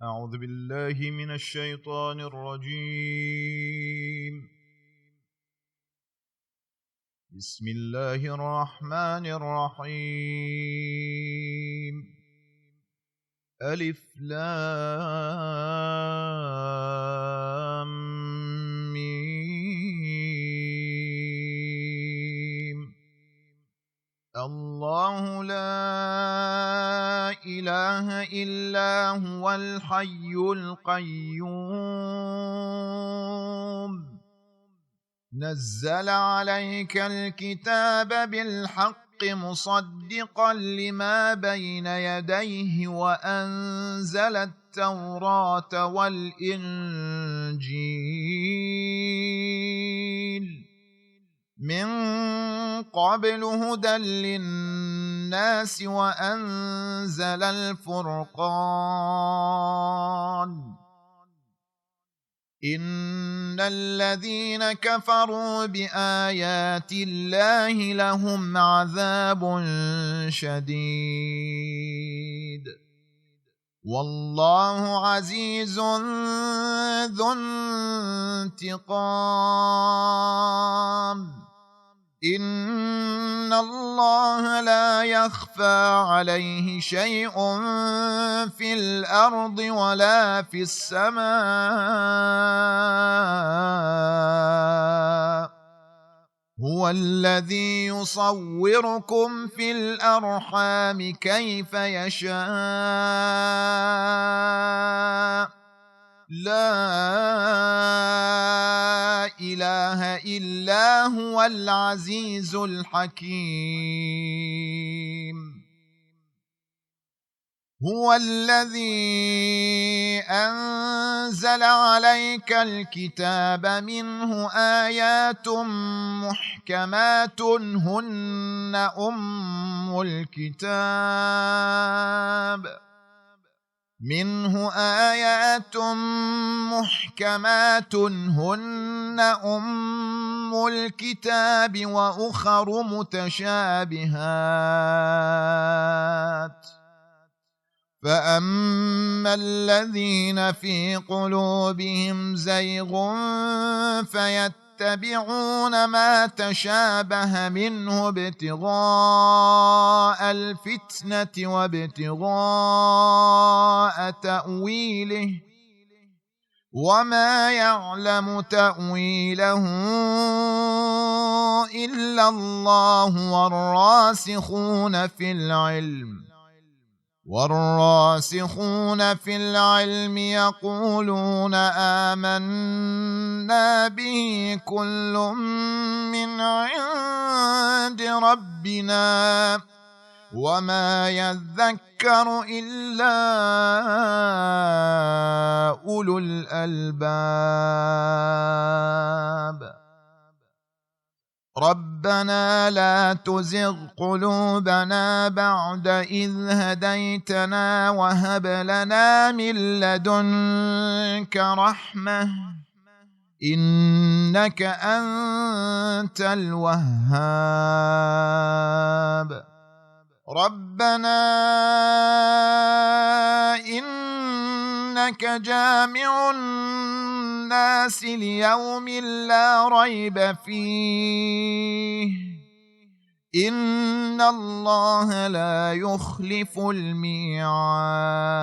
أعوذ بالله من الشيطان الرجيم. بسم الله الرحمن الرحيم. ألف لام ميم. الله لا إله إلا هو الحي القيوم نزل عليك الكتاب بالحق مصدقا لما بين يديه وأنزل التوراة والإنجيل من قبل هدى للناس وأنزل الفرقان إن الذين كفروا بآيات الله لهم عذاب شديد والله عزيز ذو انتقام إن الله لا يخفى عليه شيء في الأرض ولا في السماء هو الذي يصوركم في الأرحام كيف يشاء لا إله إلا هو العزيز الحكيم هو الذي أنزل عليك الكتاب منه آيات محكمات هن أم الكتاب منه آيات محكمات هن أم الكتاب وأخر متشابهات فأما الذين في قلوبهم زيغ فيتبعون ما تشابه منه ابتغاء الفتنة وابتغاء تأويله وما يعلم تأويله إلا الله والراسخون في العلم يقولون آمنا به كل من عند ربنا وما يذكر إلا أولو الألباب ربنا لا تزغ قلوبنا بعد إذ هديتنا وهب لنا من لدنك رحمة إنك أنت الوهاب ربنا إنك جامع الناس ليوم لا ريب فيه إن الله لا يخلف الميعاد